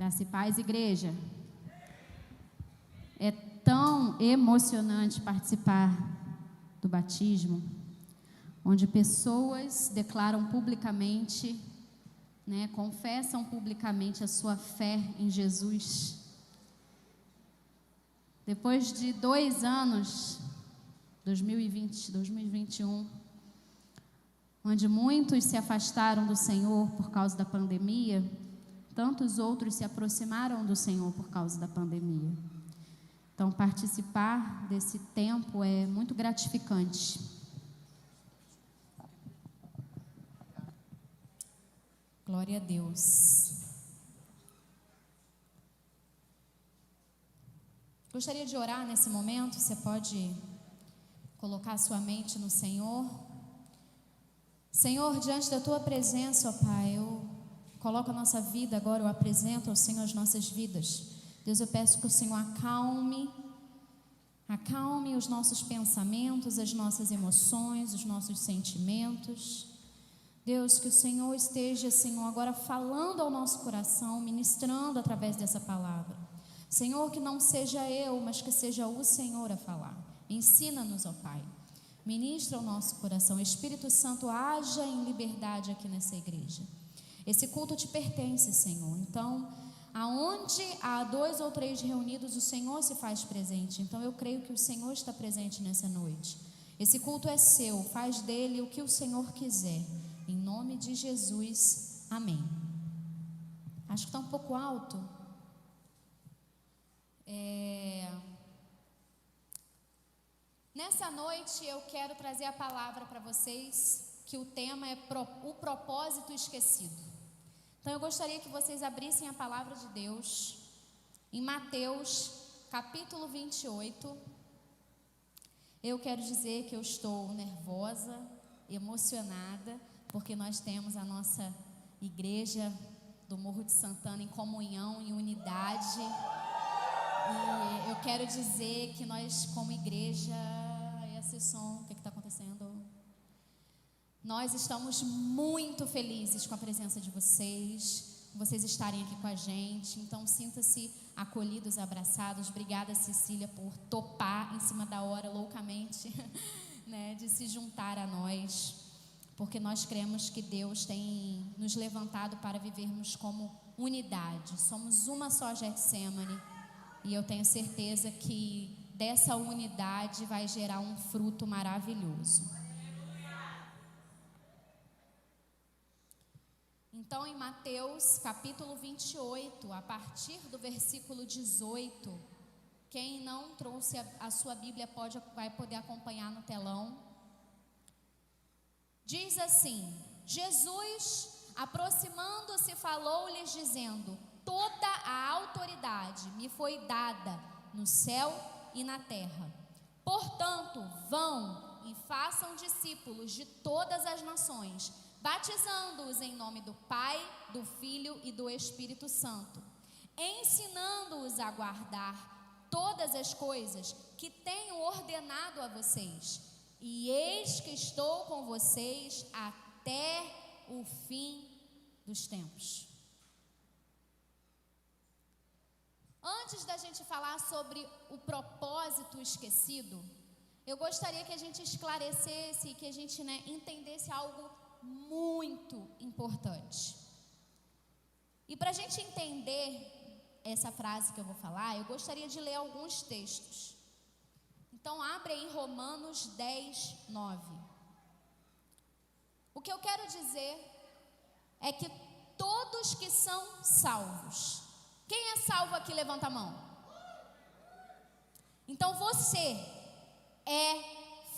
Graça e paz, igreja. É tão emocionante participar do batismo, onde pessoas declaram publicamente, confessam publicamente a sua fé em Jesus. Depois de 2 anos, 2020, 2021, onde muitos se afastaram do Senhor por causa da pandemia, tantos outros se aproximaram do Senhor por causa da pandemia. Então, participar desse tempo é muito gratificante. Glória a Deus. Gostaria de orar nesse momento. Você pode colocar sua mente no Senhor. Senhor, diante da Tua presença, ó Pai, eu coloco a nossa vida agora, eu apresento ao Senhor as nossas vidas. Deus, eu peço que o Senhor acalme os nossos pensamentos, as nossas emoções, os nossos sentimentos. Deus, que o Senhor esteja, Senhor, agora falando ao nosso coração, ministrando através dessa palavra. Senhor, que não seja eu, mas que seja o Senhor a falar. Ensina-nos, ó Pai. Ministra o nosso coração. Espírito Santo, haja em liberdade aqui nessa igreja. Esse culto te pertence, Senhor. Então, aonde há 2 ou 3 reunidos, o Senhor se faz presente. Então, eu creio que o Senhor está presente nessa noite. Esse culto é seu. Faz dele o que o Senhor quiser. Em nome de Jesus. Amém. Acho que está um pouco alto. Nessa noite eu quero trazer a palavra para vocês, que o tema é o propósito esquecido. Então eu gostaria que vocês abrissem a palavra de Deus em Mateus capítulo 28. Eu quero dizer que eu estou nervosa, emocionada, porque nós temos a nossa igreja do Morro de Santana em comunhão, em unidade. E eu quero dizer que nós, como igreja, esse som, o que está acontecendo? Nós estamos muito felizes com a presença de vocês estarem aqui com a gente. Então, sinta-se acolhidos, abraçados. Obrigada, Cecília, por topar em cima da hora, loucamente, de se juntar a nós, porque nós cremos que Deus tem nos levantado para vivermos como unidade. Somos uma só Getsemane. E eu tenho certeza que dessa unidade vai gerar um fruto maravilhoso. Então, em Mateus capítulo 28, a partir do versículo 18, quem não trouxe a sua Bíblia vai poder acompanhar no telão. Diz assim: Jesus, aproximando-se, falou-lhes dizendo: toda a autoridade me foi dada no céu e na terra. Portanto, vão e façam discípulos de todas as nações, batizando-os em nome do Pai, do Filho e do Espírito Santo, ensinando-os a guardar todas as coisas que tenho ordenado a vocês. E eis que estou com vocês até o fim dos tempos. Antes da gente falar sobre o propósito esquecido, eu gostaria que a gente esclarecesse, que a gente entendesse algo muito importante. E para a gente entender essa frase que eu vou falar, eu gostaria de ler alguns textos. Então, abre em Romanos 10, 9. O que eu quero dizer é que todos que são salvos. Quem é salvo aqui? Levanta a mão. Então você é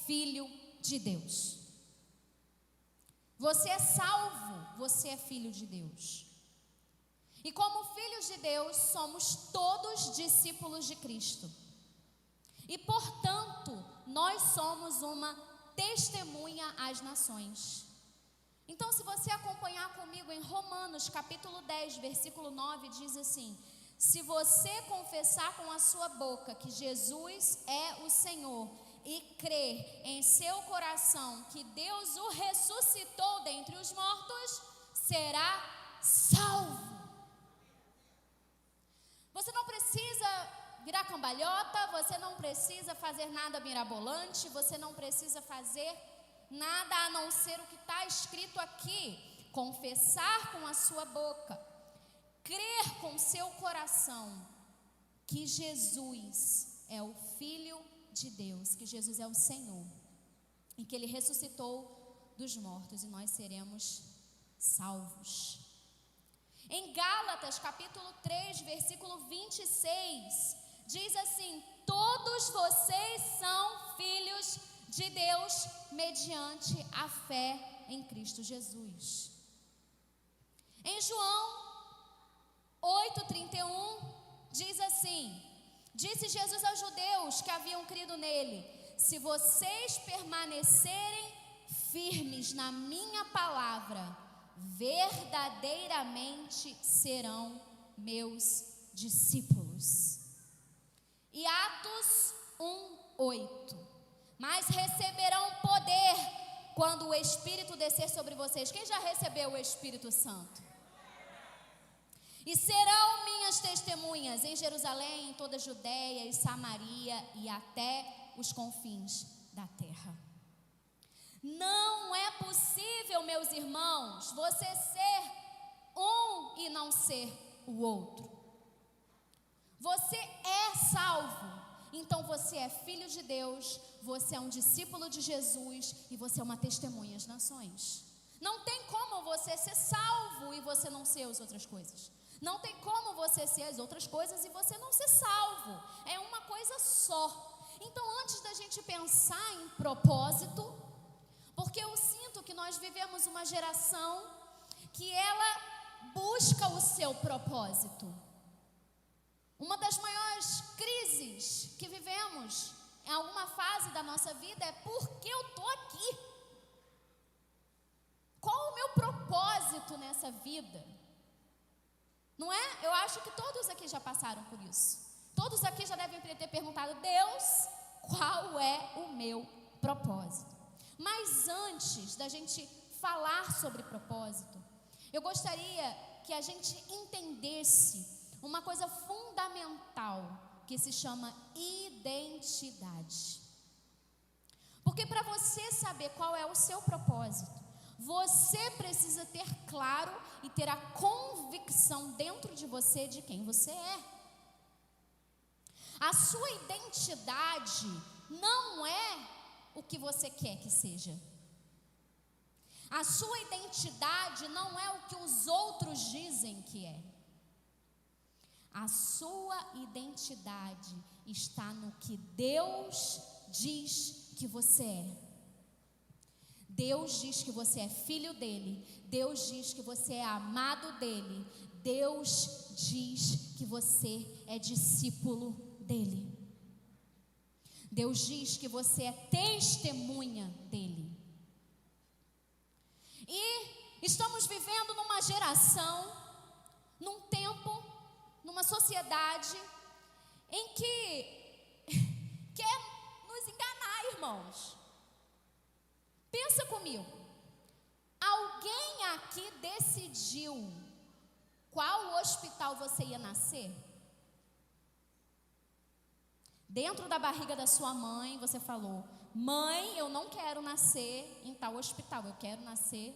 filho de Deus. Você é salvo, você é filho de Deus. E como filhos de Deus, somos todos discípulos de Cristo. E portanto, nós somos uma testemunha às nações. Então, se você acompanhar comigo em Romanos capítulo 10, versículo 9, diz assim: se você confessar com a sua boca que Jesus é o Senhor e crer em seu coração que Deus o ressuscitou dentre os mortos, será salvo. virar cambalhota, você não precisa fazer nada mirabolante, você não precisa fazer nada a não ser o que está escrito aqui. Confessar com a sua boca, crer com seu coração que Jesus é o Filho de Deus, que Jesus é o Senhor e que Ele ressuscitou dos mortos e nós seremos salvos. Em Gálatas capítulo 3, versículo 26, diz assim: todos vocês são filhos de Deus mediante a fé em Cristo Jesus. Em João 8,31 diz assim: disse Jesus aos judeus que haviam crido nele: se vocês permanecerem firmes na minha palavra, verdadeiramente serão meus discípulos. E Atos 1:8: mas receberão poder quando o Espírito descer sobre vocês. Quem já recebeu o Espírito Santo? E serão minhas testemunhas em Jerusalém, em toda a Judeia e Samaria e até os confins da terra. Não é possível, meus irmãos, você ser um e não ser o outro. Você é salvo, então você é filho de Deus, você é um discípulo de Jesus e você é uma testemunha às nações. Não tem como você ser salvo e você não ser as outras coisas. Não tem como você ser as outras coisas e você não ser salvo. É uma coisa só. Então, antes da gente pensar em propósito, porque eu sinto que nós vivemos uma geração que ela busca o seu propósito. Uma das maiores crises que vivemos em alguma fase da nossa vida é: por que eu estou aqui? Qual o meu propósito nessa vida? Não é? Eu acho que todos aqui já passaram por isso. Todos aqui já devem ter perguntado: Deus, qual é o meu propósito? Mas antes da gente falar sobre propósito, eu gostaria que a gente entendesse uma coisa fundamental que se chama identidade. Porque para você saber qual é o seu propósito, você precisa ter claro e ter a convicção dentro de você de quem você é. A sua identidade não é o que você quer que seja. A sua identidade não é o que os outros dizem que é. A sua identidade está no que Deus diz que você é. Deus diz que você é filho dele. Deus diz que você é amado dele. Deus diz que você é discípulo dele. Deus diz que você é testemunha dele. E estamos vivendo numa geração, num tempo, numa sociedade em que quer nos enganar, irmãos. Pensa comigo. Alguém aqui decidiu qual hospital você ia nascer? Dentro da barriga da sua mãe, você falou: mãe, eu não quero nascer em tal hospital, eu quero nascer.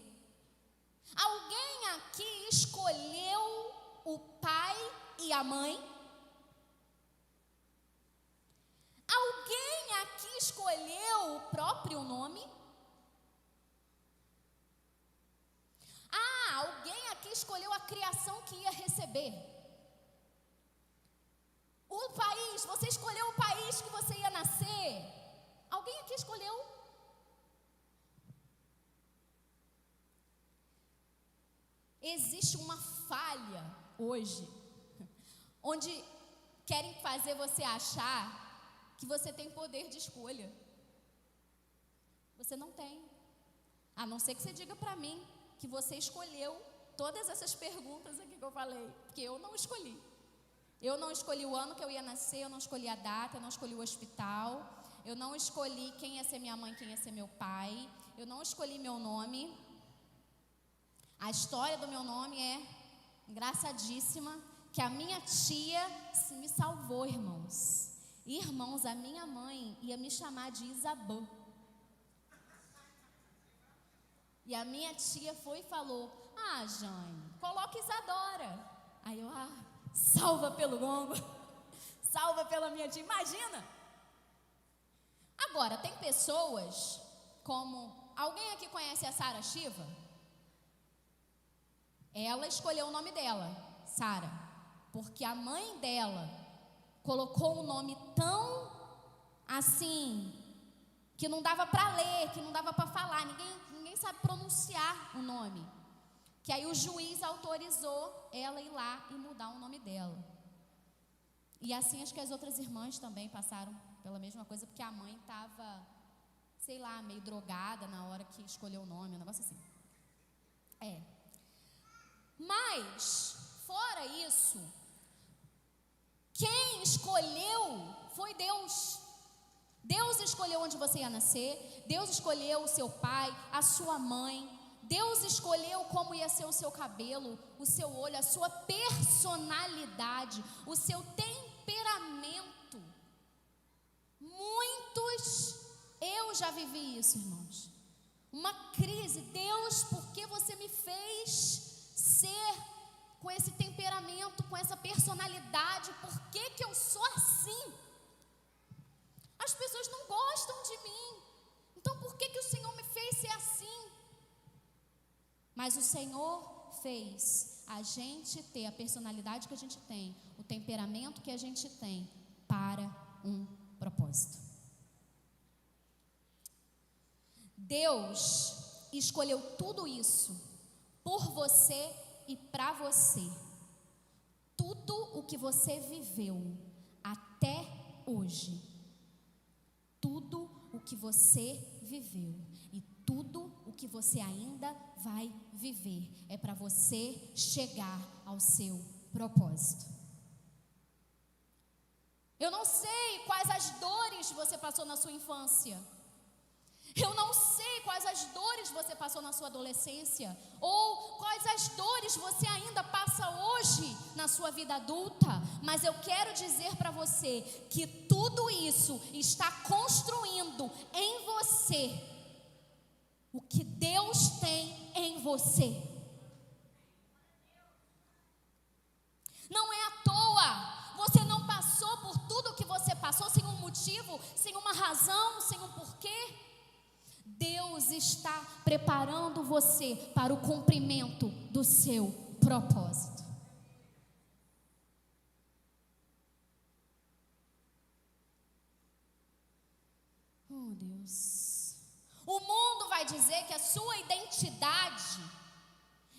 Alguém aqui escolheu o pai e a mãe? Alguém aqui escolheu o próprio nome? Alguém aqui escolheu a criação que ia receber? O país, você escolheu o país que você ia nascer? Alguém aqui escolheu? Existe uma falha hoje, onde querem fazer você achar que você tem poder de escolha. Você não tem. A não ser que você diga para mim que você escolheu todas essas perguntas aqui que eu falei, porque eu não escolhi. Eu não escolhi o ano que eu ia nascer, eu não escolhi a data, eu não escolhi o hospital, eu não escolhi quem ia ser minha mãe, quem ia ser meu pai, eu não escolhi meu nome. A história do meu nome é engraçadíssima. que a minha tia me salvou, irmãos. Irmãos, a minha mãe ia me chamar de Isabã. E a minha tia foi e falou: ah, Jane, coloca Isadora. Aí eu, salva pelo gongo, salva pela minha tia, imagina. Agora, tem pessoas como, alguém aqui conhece a Sara Shiva? Ela escolheu o nome dela, Sara, porque a mãe dela colocou um nome tão assim, que não dava para ler, que não dava para falar, ninguém sabe pronunciar o nome, que aí o juiz autorizou ela ir lá e mudar o nome dela. E assim acho que as outras irmãs também passaram pela mesma coisa, porque a mãe estava, sei lá, meio drogada na hora que escolheu o nome, um negócio assim. Mas, fora isso, quem escolheu foi Deus. Deus escolheu onde você ia nascer, Deus escolheu o seu pai, a sua mãe, Deus escolheu como ia ser o seu cabelo, o seu olho, a sua personalidade, o seu temperamento. Eu já vivi isso, irmãos. Uma crise. Deus, por que você me fez ser com esse temperamento, com essa personalidade? Por que eu sou assim? As pessoas não gostam de mim. Então por que o Senhor me fez ser assim? Mas o Senhor fez a gente ter a personalidade que a gente tem, o temperamento que a gente tem, para um propósito. Deus escolheu tudo isso por você e para você. Tudo o que você viveu até hoje, tudo o que você viveu e tudo o que você ainda vai viver é para você chegar ao seu propósito. Eu não sei quais as dores você passou na sua infância. Eu não sei quais as dores você passou na sua adolescência, ou quais as dores você ainda passa hoje na sua vida adulta, mas eu quero dizer para você que tudo isso está construindo em você o que Deus tem em você. Não é à toa, você não passou por tudo que você passou sem um motivo, sem uma razão, sem um porquê. Deus está preparando você para o cumprimento do seu propósito. Oh, Deus. O mundo vai dizer que a sua identidade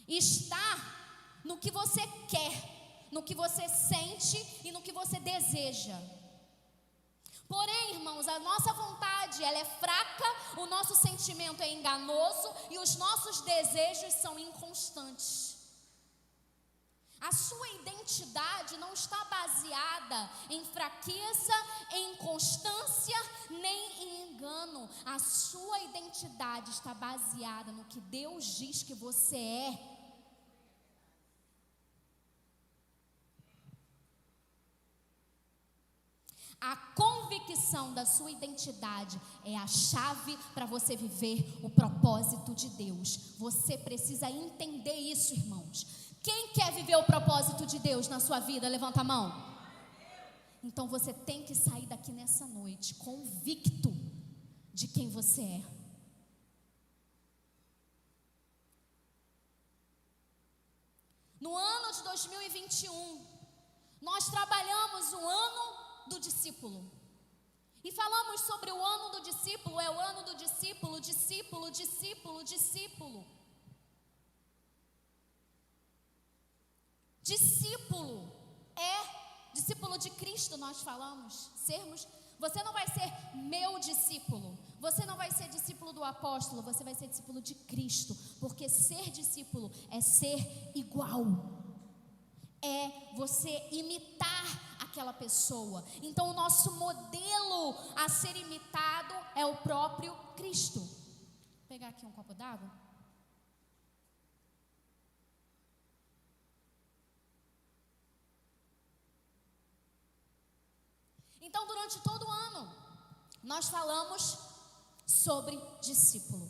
está no que você quer, no que você sente e no que você deseja. Porém, irmãos, a nossa vontade, ela é fraca, o nosso sentimento é enganoso e os nossos desejos são inconstantes. A sua identidade não está baseada em fraqueza, em inconstância, nem em engano. A sua identidade está baseada no que Deus diz que você é. A convicção da sua identidade é a chave para você viver o propósito de Deus. Você precisa entender isso, irmãos. Quem quer viver o propósito de Deus na sua vida? Levanta a mão. Então você tem que sair daqui nessa noite convicto de quem você é. No ano de 2021, nós trabalhamos o ano do discípulo. E falamos sobre o ano do discípulo, é o ano do discípulo, discípulo, discípulo, discípulo. Discípulo é discípulo de Cristo, nós falamos. Você não vai ser meu discípulo, você não vai ser discípulo do apóstolo, você vai ser discípulo de Cristo, porque ser discípulo é ser igual, é você imitar aquela pessoa. Então o nosso modelo a ser imitado é o próprio Cristo. Vou pegar aqui um copo d'água. Então, durante todo o ano, nós falamos sobre discípulo.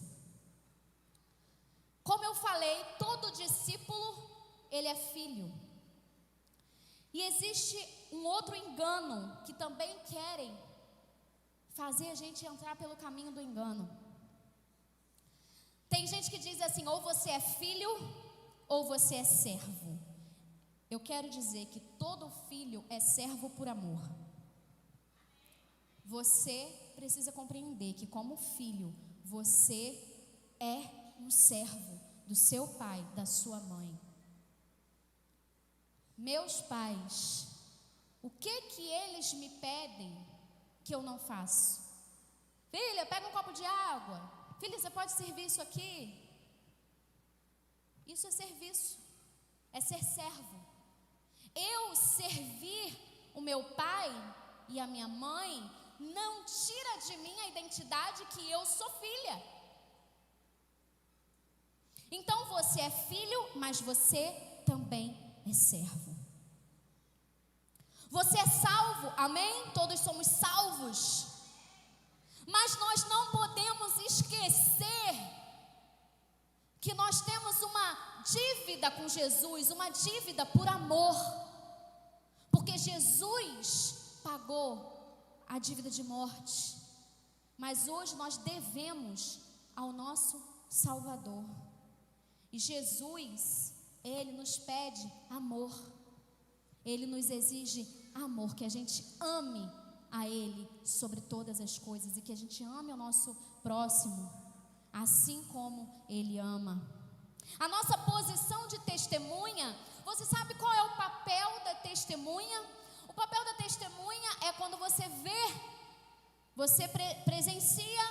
Como eu falei, todo discípulo, ele é filho. E existe um outro engano que também querem fazer a gente entrar pelo caminho do engano. Tem gente que diz assim: ou você é filho ou você é servo. Eu quero dizer que todo filho é servo por amor. Você precisa compreender que, como filho, você é um servo do seu pai, da sua mãe. Meus pais, o que eles me pedem que eu não faço? Filha, pega um copo de água. Filha, você pode servir isso aqui? Isso é serviço, é ser servo. Eu servir o meu pai e a minha mãe não tira de mim a identidade que eu sou filha. Então você é filho, mas você também é servo. Você é salvo, amém? Todos somos salvos. Mas nós não podemos esquecer que nós temos uma dívida com Jesus, uma dívida por amor. Porque Jesus pagou a dívida de morte, mas hoje nós devemos ao nosso Salvador. E Jesus, Ele nos pede amor. Ele nos exige amor, que a gente ame a Ele sobre todas as coisas e que a gente ame o nosso próximo, assim como Ele ama. A nossa posição de testemunha, você sabe qual é o papel da testemunha? O papel da testemunha é quando você vê, você presencia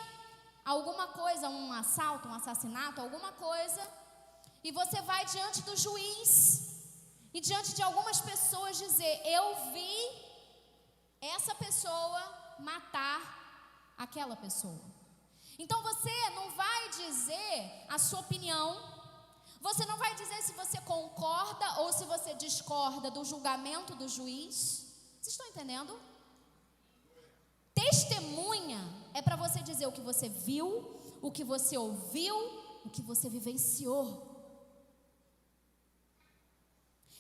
alguma coisa, um assalto, um assassinato, alguma coisa, e você vai diante do juiz e diante de algumas pessoas dizer: eu vi essa pessoa matar aquela pessoa. Então você não vai dizer a sua opinião, você não vai dizer se você concorda ou se você discorda do julgamento do juiz. Vocês estão entendendo? Testemunha é para você dizer o que você viu, o que você ouviu, o que você vivenciou.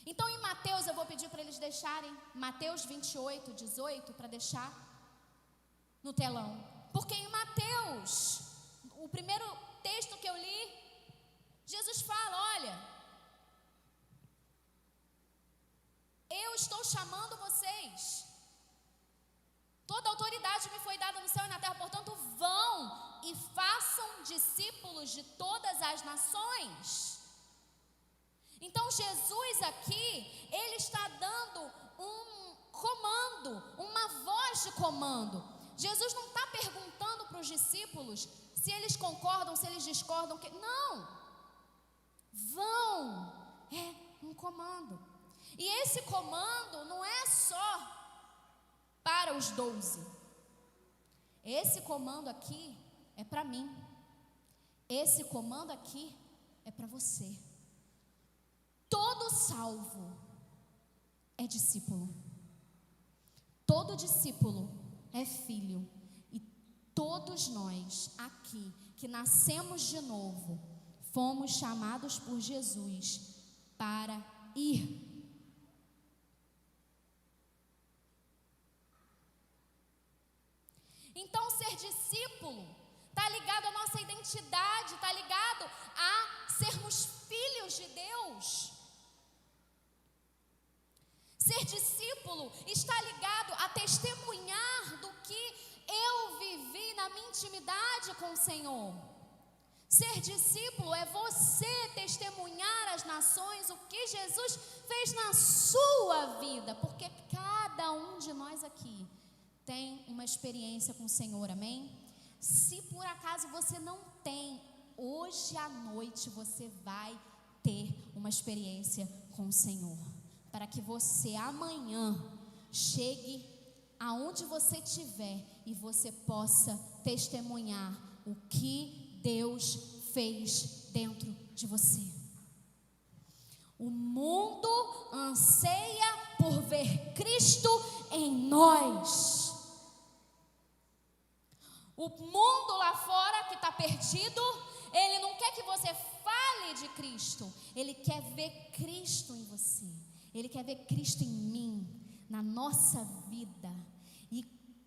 Então em Mateus, eu vou pedir para eles deixarem Mateus 28, 18, para deixar no telão. Porque em Mateus, o primeiro texto que eu li, Jesus fala: olha, eu estou chamando vocês. Toda autoridade me foi dada no céu e na terra, portanto, vão e façam discípulos de todas as nações. Então, Jesus aqui, Ele está dando um comando, uma voz de comando. Jesus não está perguntando para os discípulos se eles concordam, se eles discordam. Não, vão, é um comando. E esse comando não é só para os 12. Esse comando aqui é para mim. Esse comando aqui é para você. Todo salvo é discípulo. Todo discípulo é filho. E todos nós aqui que nascemos de novo, fomos chamados por Jesus para ir. Então, ser discípulo está ligado à nossa identidade, está ligado a sermos filhos de Deus. Ser discípulo está ligado a testemunhar do que eu vivi na minha intimidade com o Senhor. Ser discípulo é você testemunhar às nações o que Jesus fez na sua vida, porque cada um de nós aqui tem uma experiência com o Senhor, amém? Se por acaso você não tem, hoje à noite você vai ter uma experiência com o Senhor, para que você amanhã chegue aonde você estiver e você possa testemunhar o que Deus fez dentro de você. O mundo anseia por ver Cristo em nós. convertido, Ele não quer que você fale de Cristo, Ele quer ver Cristo em você, Ele quer ver Cristo em mim, na nossa vida. E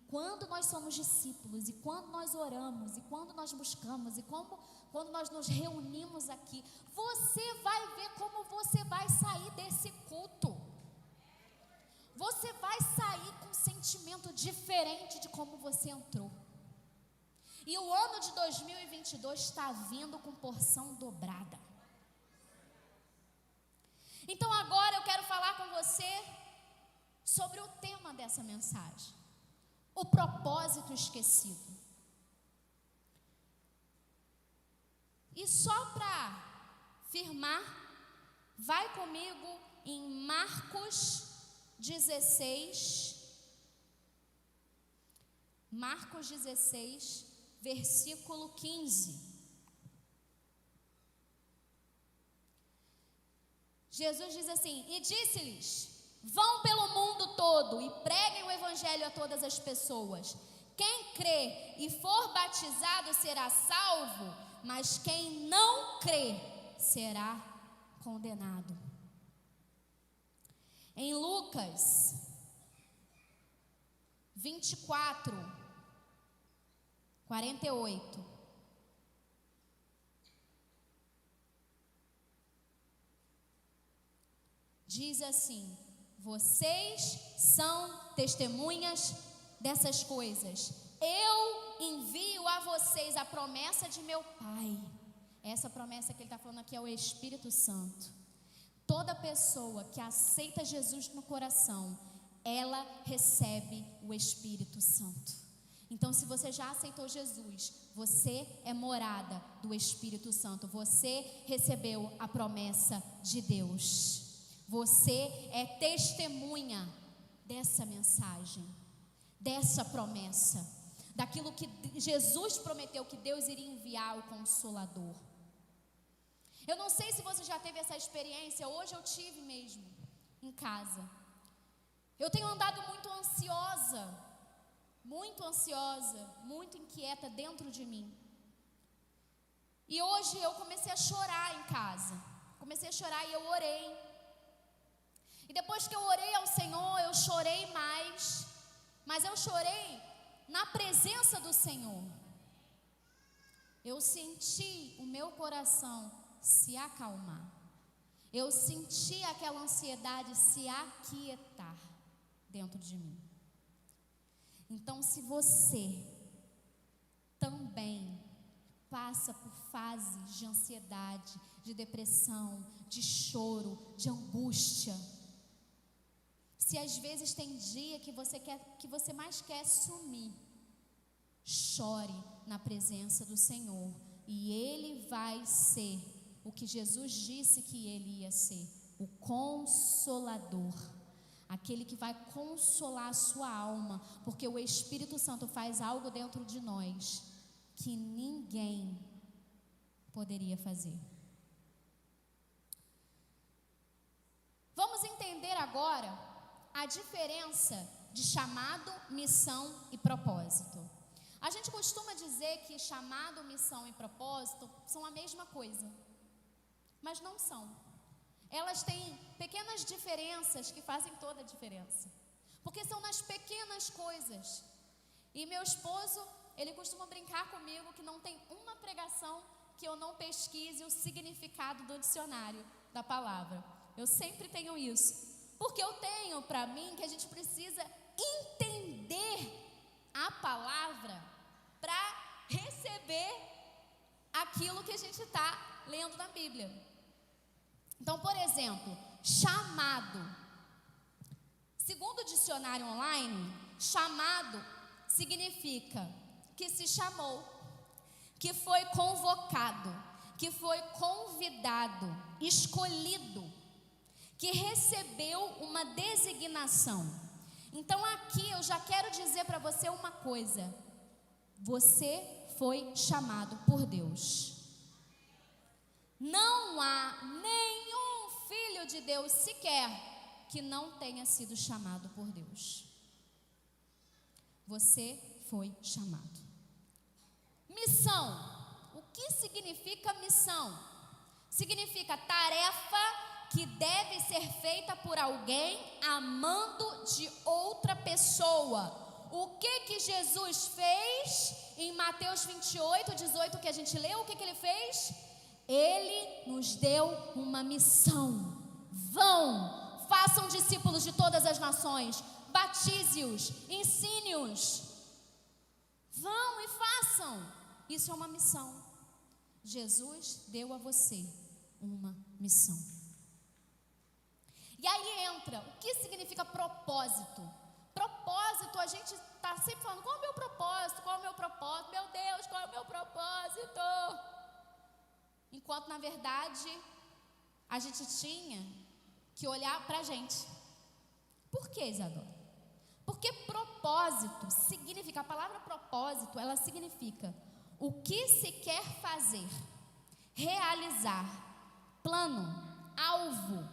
quando nós somos discípulos, e quando nós oramos, e quando nós buscamos, e quando nós nos reunimos aqui, você vai ver como você vai sair desse culto. Você vai sair com um sentimento diferente de como você entrou. E o ano de 2022 está vindo com porção dobrada. Então agora eu quero falar com você sobre o tema dessa mensagem: o propósito esquecido. E só para firmar, vai comigo em Marcos 16, versículo 15. Jesus diz assim: e disse-lhes: vão pelo mundo todo e preguem o evangelho a todas as pessoas. Quem crê e for batizado será salvo, mas quem não crê será condenado. Em Lucas 24, 48, diz assim: vocês são testemunhas dessas coisas. Eu envio a vocês a promessa de meu Pai. Essa promessa que ele está falando aqui é o Espírito Santo. Toda pessoa que aceita Jesus no coração, ela recebe o Espírito Santo. Então, se você já aceitou Jesus, você é morada do Espírito Santo. Você recebeu a promessa de Deus. Você é testemunha dessa mensagem, dessa promessa, daquilo que Jesus prometeu, que Deus iria enviar o Consolador. Eu não sei se você já teve essa experiência. Hoje eu tive mesmo, em casa. Eu tenho andado muito ansiosa, muito inquieta dentro de mim. E hoje eu comecei a chorar em casa. Comecei a chorar e eu orei. E depois que eu orei ao Senhor, eu chorei mais. Mas eu chorei na presença do Senhor. Eu senti o meu coração se acalmar. Eu senti aquela ansiedade se aquietar dentro de mim. Então, se você também passa por fases de ansiedade, de depressão, de choro, de angústia, se às vezes tem dia que você mais quer sumir, chore na presença do Senhor, e Ele vai ser o que Jesus disse que Ele ia ser: o Consolador, aquele que vai consolar a sua alma, porque o Espírito Santo faz algo dentro de nós que ninguém poderia fazer. Vamos entender agora a diferença de chamado, missão e propósito. A gente costuma dizer que chamado, missão e propósito são a mesma coisa, mas não são. Elas têm pequenas diferenças que fazem toda a diferença, porque são nas pequenas coisas. E meu esposo, ele costuma brincar comigo que não tem uma pregação que eu não pesquise o significado do dicionário da palavra. Eu sempre tenho isso, porque eu tenho para mim que a gente precisa entender a palavra para receber aquilo que a gente está lendo na Bíblia. Então, por exemplo, chamado. Segundo o dicionário online, chamado significa que se chamou, que foi convocado, que foi convidado, escolhido, que recebeu uma designação. Então aqui eu já quero dizer para você uma coisa: você foi chamado por Deus. Não há nenhum filho de Deus sequer que não tenha sido chamado por Deus. Você foi chamado. Missão. O que significa missão? Significa tarefa que deve ser feita por alguém amando de outra pessoa. O que Jesus fez em Mateus 28, 18, que a gente leu? O que ele fez? Ele nos deu uma missão. Vão, façam discípulos de todas as nações, batize-os, ensine-os. Vão e façam. Isso é uma missão. Jesus deu a você uma missão. E aí entra, o que significa propósito? Propósito, a gente está sempre falando, qual é o meu propósito? Qual é o meu propósito? Meu Deus, qual é o meu propósito? Enquanto, na verdade, a gente tinha que olhar para a gente. Por que, Isadora? Porque propósito significa, a palavra propósito, ela significa o que se quer fazer, realizar, plano, alvo,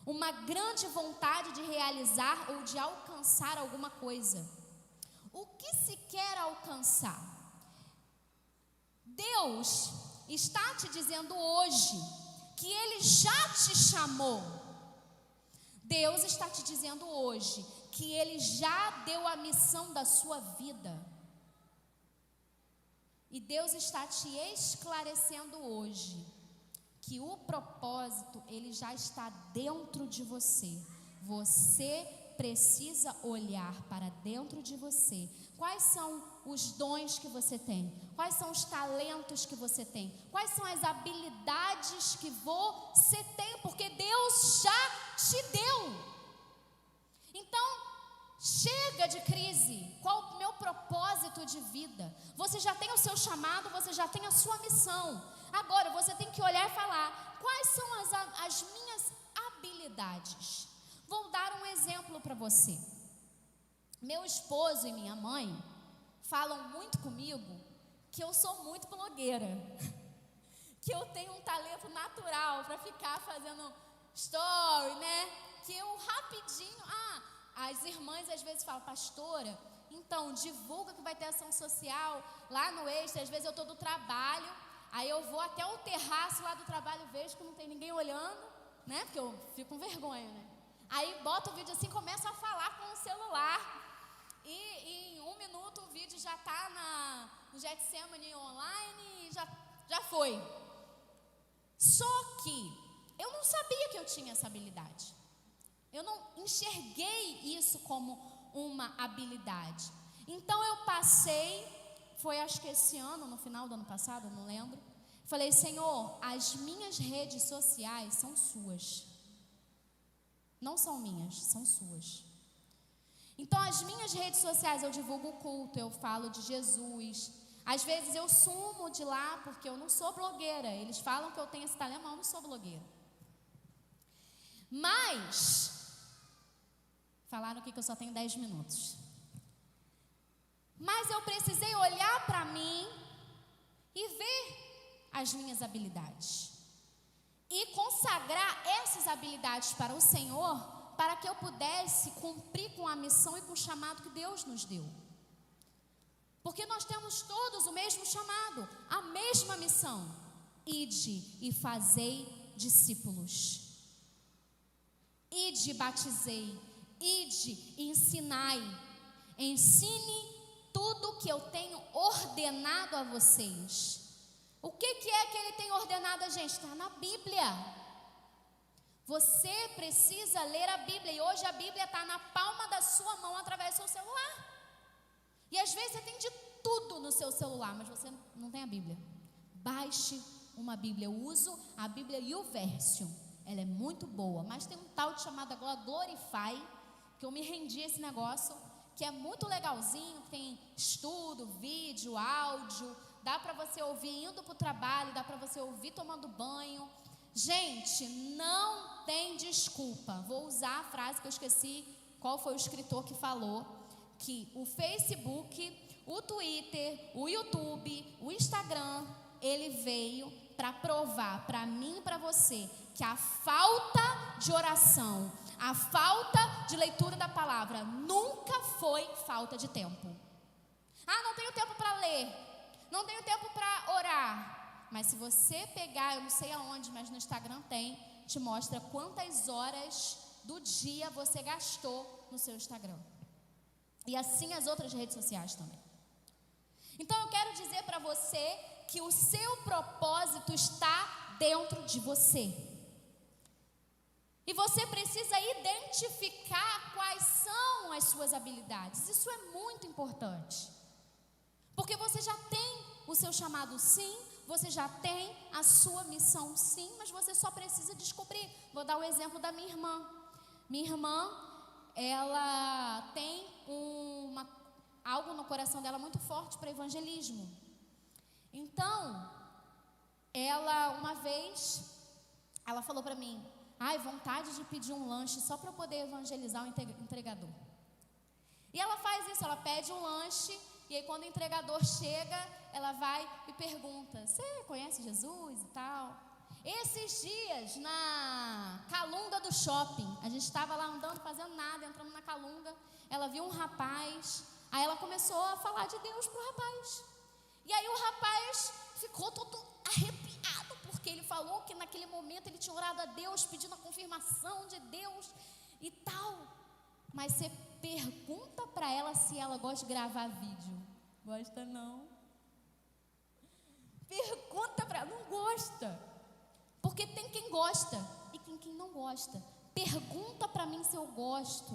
uma grande vontade de realizar ou de alcançar alguma coisa. O que se quer alcançar? Deus está te dizendo hoje que Ele já te chamou. Deus está te dizendo hoje que Ele já deu a missão da sua vida. E Deus está te esclarecendo hoje que o propósito, ele já está dentro de você. Você precisa olhar para dentro de você. Quais são os dons que você tem? Quais são os talentos que você tem? Quais são as habilidades que você tem? Porque Deus já te deu. Então, chega de crise. Qual o meu propósito de vida? Você já tem o seu chamado, você já tem a sua missão. Agora, você tem que olhar e falar, quais são as minhas habilidades? Vou dar um exemplo para você. Meu esposo e minha mãe falam muito comigo que eu sou muito blogueira. Que eu tenho um talento natural para ficar fazendo story, né? Que eu rapidinho... as irmãs às vezes falam, pastora, então divulga que vai ter ação social lá no Extra. Às vezes eu estou do trabalho, aí eu vou até o terraço lá do trabalho, vejo que não tem ninguém olhando, né? Porque eu fico com vergonha, né? Aí boto o vídeo assim, começo a falar com o celular. E em 1 minuto o vídeo já está no Getsemane online e já foi. Só que eu não sabia que eu tinha essa habilidade. Eu não enxerguei isso como uma habilidade. Então eu passei, foi acho que esse ano, no final do ano passado, não lembro. Falei, Senhor, as minhas redes sociais são suas. Não são minhas, são suas. Então as minhas redes sociais eu divulgo o culto, eu falo de Jesus. Às vezes eu sumo de lá porque eu não sou blogueira. Eles falam que eu tenho esse talento, mas eu não sou blogueira. Mas... falaram aqui que eu só tenho 10 minutos. Mas eu precisei olhar para mim e ver as minhas habilidades. E consagrar essas habilidades para o Senhor, para que eu pudesse cumprir com a missão e com o chamado que Deus nos deu. Porque nós temos todos o mesmo chamado, a mesma missão. Ide e fazei discípulos. Ide e batizei. Ide e ensinai. Ensine tudo o que eu tenho ordenado a vocês. O que é que Ele tem ordenado a gente? Está na Bíblia. Você precisa ler a Bíblia. E hoje a Bíblia está na palma da sua mão através do seu celular. E às vezes você tem de tudo no seu celular, mas você não tem a Bíblia. Baixe uma Bíblia. Eu uso a Bíblia YouVersion. Ela é muito boa, mas tem um tal de chamada Glorify, que eu me rendi a esse negócio, que é muito legalzinho, tem estudo, vídeo, áudio, dá para você ouvir indo para o trabalho, dá para você ouvir tomando banho. Gente, não tem desculpa. Vou usar a frase que eu esqueci, qual foi o escritor que falou, que o Facebook, o Twitter, o YouTube, o Instagram, ele veio para provar para mim e para você que a falta de oração, a falta de leitura da palavra nunca foi falta de tempo. Não tenho tempo para ler. não tenho tempo para orar. Mas se você pegar, eu não sei aonde, mas no Instagram tem, te mostra quantas horas do dia você gastou no seu Instagram. E assim as outras redes sociais também. Então eu quero dizer para você que o seu propósito está dentro de você. E você precisa identificar quais são as suas habilidades. Isso é muito importante. Porque você já tem o seu chamado sim, você já tem a sua missão sim, mas você só precisa descobrir. Vou dar o exemplo da minha irmã. Minha irmã, ela tem algo no coração dela muito forte para evangelismo. Então, uma vez, ela falou para mim, vontade de pedir um lanche só para eu poder evangelizar o entregador. E ela faz isso, ela pede um lanche, e aí quando o entregador chega, ela vai e pergunta, você conhece Jesus e tal? Esses dias, na Calunga do shopping, a gente estava lá andando, fazendo nada, entramos na Calunga, ela viu um rapaz, aí ela começou a falar de Deus pro rapaz. E aí o rapaz ficou todo arrepiado, porque ele falou que naquele momento ele tinha orado a Deus, pedindo a confirmação de Deus e tal. Mas você pergunta para ela se ela gosta de gravar vídeo. Gosta não? Pergunta para ela, não gosta. Porque tem quem gosta e tem quem não gosta. Pergunta para mim se eu gosto,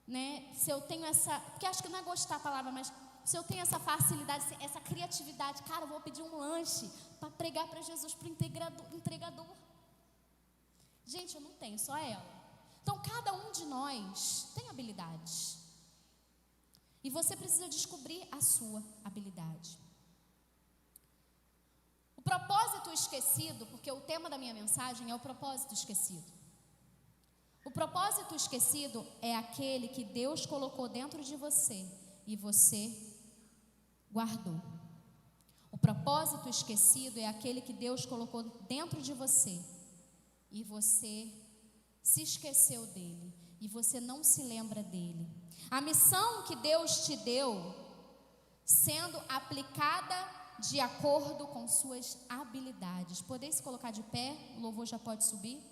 né? Se eu tenho essa, porque acho que não é gostar a palavra, mas se eu tenho essa facilidade, essa criatividade, cara, eu vou pedir um lanche para pregar para Jesus, para o entregador. Gente, eu não tenho, só ela. Então, cada um de nós tem habilidades. E você precisa descobrir a sua habilidade. O propósito esquecido, porque o tema da minha mensagem é o propósito esquecido. O propósito esquecido é aquele que Deus colocou dentro de você e você guardou. O propósito esquecido é aquele que Deus colocou dentro de você e você se esqueceu dele e você não se lembra dele. A missão que Deus te deu, sendo aplicada de acordo com suas habilidades. Podeis se colocar de pé, o louvor já pode subir.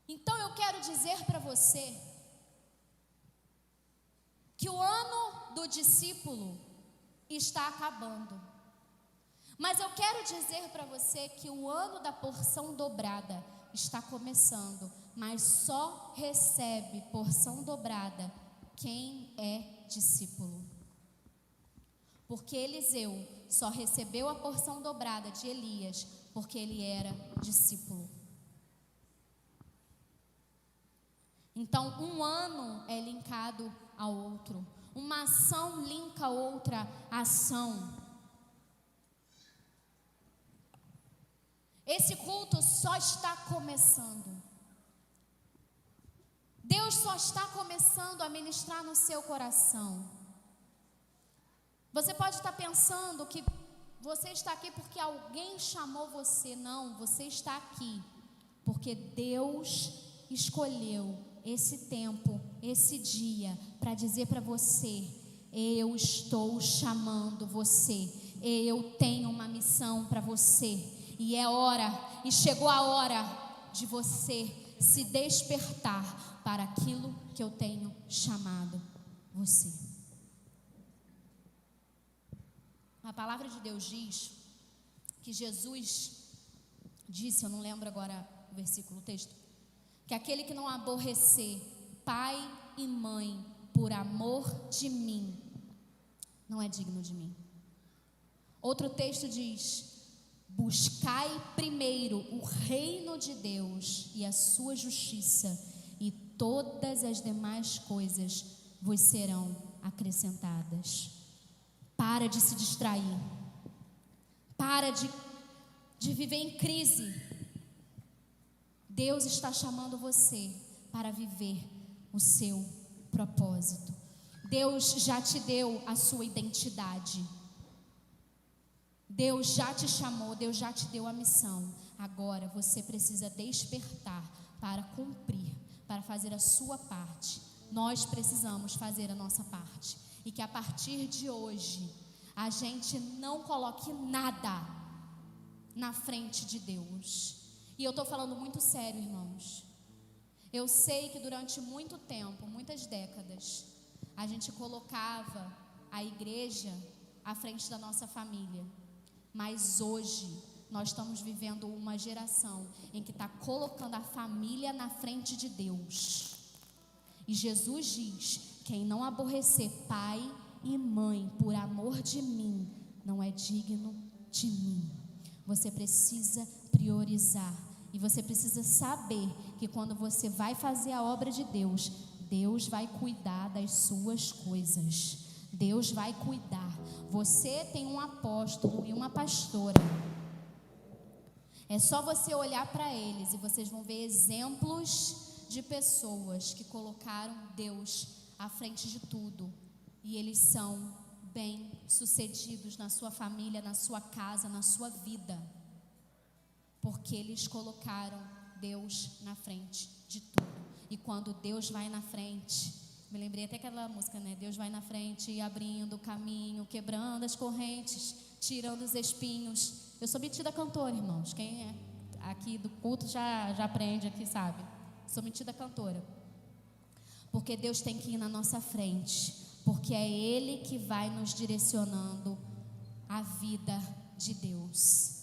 Então eu quero dizer para você que o ano do discípulo está acabando. Mas eu quero dizer para você que o ano da porção dobrada está começando, mas só recebe porção dobrada quem é discípulo. Porque Eliseu só recebeu a porção dobrada de Elias porque ele era discípulo. Então, um ano é linkado ao outro. Uma ação linka outra ação. Esse culto só está começando. Deus só está começando a ministrar no seu coração. Você pode estar pensando que você está aqui porque alguém chamou você. Não, você está aqui porque Deus escolheu esse tempo, esse dia, para dizer para você: eu estou chamando você, eu tenho uma missão para você. E é hora, e chegou a hora de você se despertar para aquilo que eu tenho chamado você. A palavra de Deus diz que Jesus disse, eu não lembro agora o versículo, o texto, que aquele que não aborrecer pai e mãe por amor de mim, não é digno de mim. Outro texto diz: buscai primeiro o reino de Deus e a sua justiça, e todas as demais coisas vos serão acrescentadas. Para de se distrair. Para de viver em crise. Deus está chamando você para viver o seu propósito. Deus já te deu a sua identidade. Deus já te chamou, Deus já te deu a missão. Agora você precisa despertar para cumprir, para fazer a sua parte, nós precisamos fazer a nossa parte. E que a partir de hoje, a gente não coloque nada na frente de Deus. E eu estou falando muito sério, irmãos. Eu sei que durante muito tempo, muitas décadas, a gente colocava a igreja à frente da nossa família. Mas hoje, nós estamos vivendo uma geração em que está colocando a família na frente de Deus. E Jesus diz: quem não aborrecer pai e mãe por amor de mim, não é digno de mim. Você precisa priorizar. E você precisa saber que quando você vai fazer a obra de Deus, Deus vai cuidar das suas coisas. Deus vai cuidar. Você tem um apóstolo e uma pastora. É só você olhar para eles e vocês vão ver exemplos de pessoas que colocaram Deus à frente de tudo. E eles são bem-sucedidos na sua família, na sua casa, na sua vida. Porque eles colocaram Deus na frente de tudo. E quando Deus vai na frente, me lembrei até aquela música, né? Deus vai na frente, abrindo o caminho, quebrando as correntes, tirando os espinhos. Eu sou metida cantora, irmãos. Quem é aqui do culto já aprende aqui, sabe? Sou metida cantora. Porque Deus tem que ir na nossa frente. Porque é Ele que vai nos direcionando a vida de Deus.